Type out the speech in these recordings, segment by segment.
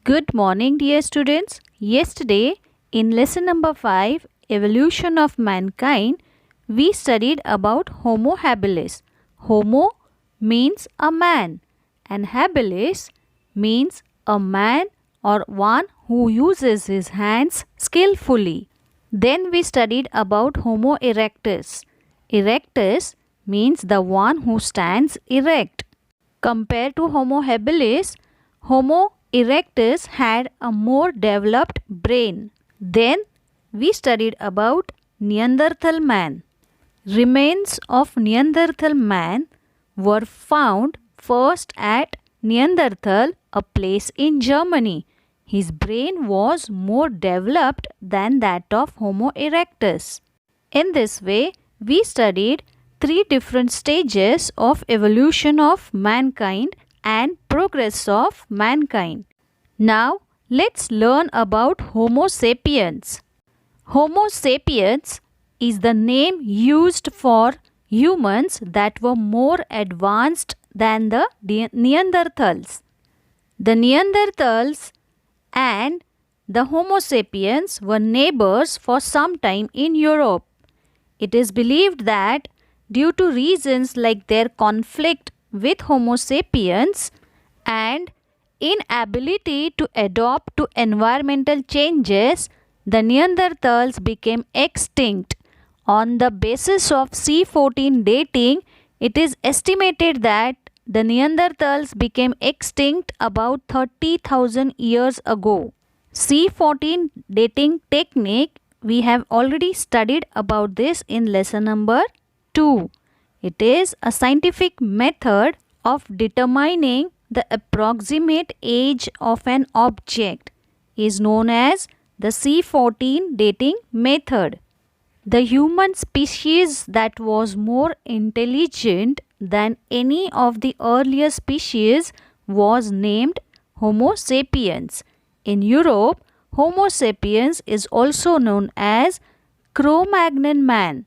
Good morning, dear students. Yesterday, in lesson number 5, Evolution of Mankind, we studied about Homo habilis. Homo means a man, and habilis means a man or one who uses his hands skillfully. Then we studied about Homo erectus. Erectus means the one who stands erect. Compared to Homo habilis, Homo erectus had a more developed brain. Then we studied about Neanderthal man. Remains of Neanderthal man were found first at Neanderthal, a place in Germany. His brain was more developed than that of Homo erectus. In this way, we studied 3 different stages of evolution of mankind and progress of mankind. Now, let's learn about Homo sapiens. Homo sapiens is the name used for humans that were more advanced than the Neanderthals. The Neanderthals and the Homo sapiens were neighbors for some time in Europe. It is believed that due to reasons like their conflict with Homo sapiens and inability to adapt to environmental changes, the Neanderthals became extinct. On the basis of C14 dating, it is estimated that the Neanderthals became extinct about 30,000 years ago. C14 dating technique, we have already studied about this in lesson number 2. It is a scientific method of determining the approximate age of an object, is known as the C14 dating method. The human species that was more intelligent than any of the earlier species was named Homo sapiens. In Europe, Homo sapiens is also known as Cro-Magnan man.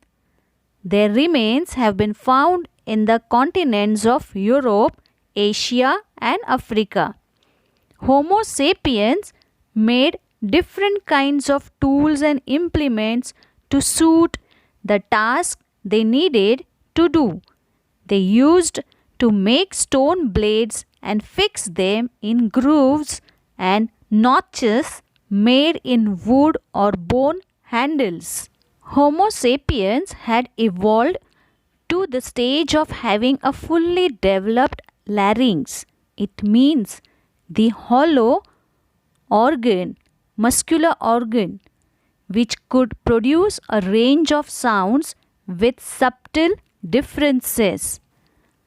Their remains have been found in the continents of Europe, Asia and Africa. Homo sapiens made different kinds of tools and implements to suit the task they needed to do. They used to make stone blades and fix them in grooves and notches made in wood or bone handles. Homo sapiens had evolved to the stage of having a fully developed larynx. It means the hollow organ, muscular organ, which could produce a range of sounds with subtle differences.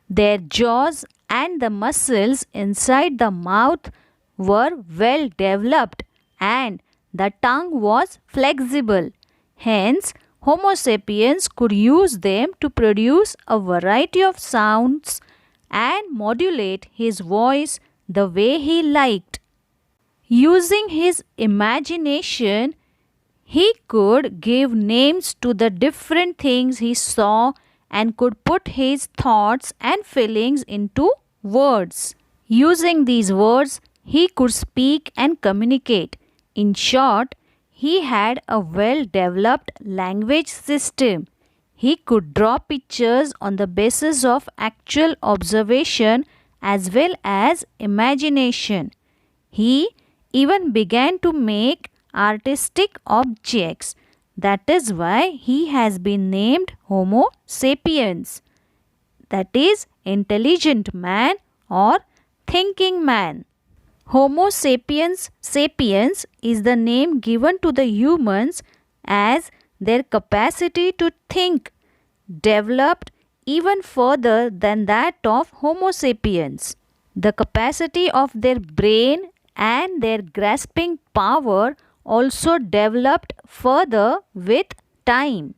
Their jaws and the muscles inside the mouth were well developed and the tongue was flexible. Hence, Homo sapiens could use them to produce a variety of sounds and modulate his voice the way he liked. Using his imagination, he could give names to the different things he saw and could put his thoughts and feelings into words. Using these words, he could speak and communicate. In short, he had a well-developed language system. He could draw pictures on the basis of actual observation as well as imagination. He even began to make artistic objects. That is why he has been named Homo sapiens. That is, intelligent man or thinking man. Homo sapiens sapiens is the name given to the humans as their capacity to think developed even further than that of Homo sapiens. The capacity of their brain and their grasping power also developed further with time.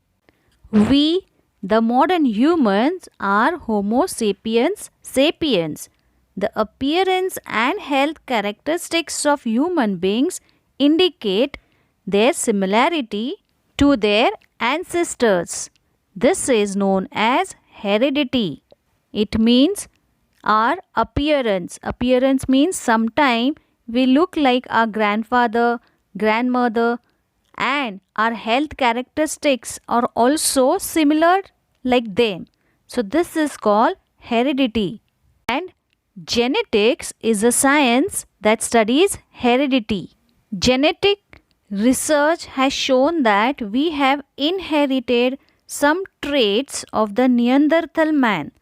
We, the modern humans, are Homo sapiens sapiens. The appearance and health characteristics of human beings indicate their similarity to their ancestors. This is known as heredity. It means our appearance. Appearance means sometime we look like our grandfather, grandmother, and our health characteristics are also similar like them. So, this is called heredity. And genetics is a science that studies heredity. Genetic research has shown that we have inherited some traits of the Neanderthal man.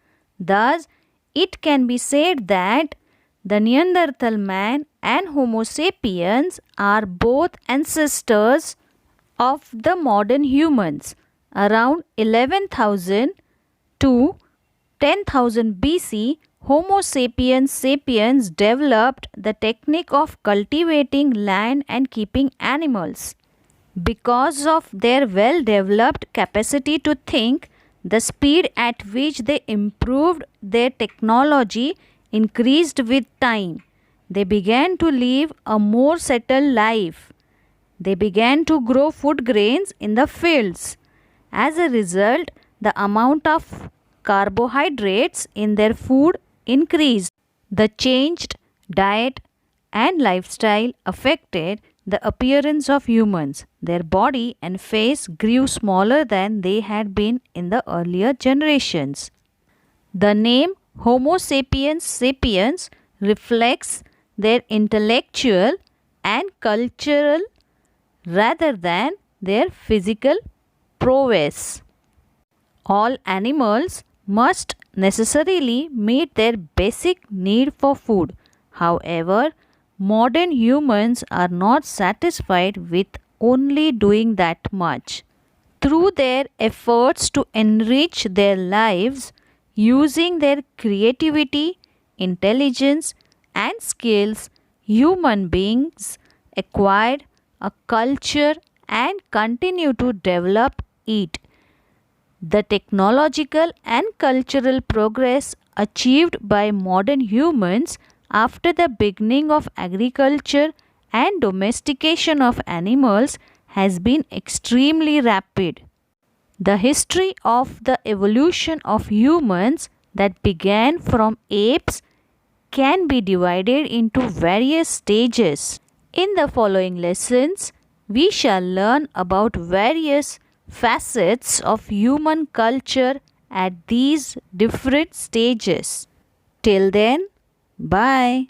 Thus, it can be said that the Neanderthal man and Homo sapiens are both ancestors of the modern humans. Around 11,000 to 10,000 BC, Homo sapiens developed the technique of cultivating land and keeping animals. Because of their well developed capacity to think, the speed at which they improved their technology increased with time. They began to live a more settled life. They began to grow food grains in the fields. As a result, the amount of carbohydrates in their food increased. The changed diet and lifestyle affected the appearance of humans. Their body and face grew smaller than they had been in the earlier generations. The name Homo sapiens reflects their intellectual and cultural rather than their physical prowess. All animals must necessarily meet their basic need for food. However, modern humans are not satisfied with only doing that much. Through their efforts to enrich their lives using their creativity, intelligence, and skills, human beings acquired a culture and continue to develop it. The technological and cultural progress achieved by modern humans after the beginning of agriculture and domestication of animals has been extremely rapid. The history of the evolution of humans that began from apes can be divided into various stages. In the following lessons, we shall learn about various facets of human culture at these different stages. Till then, bye.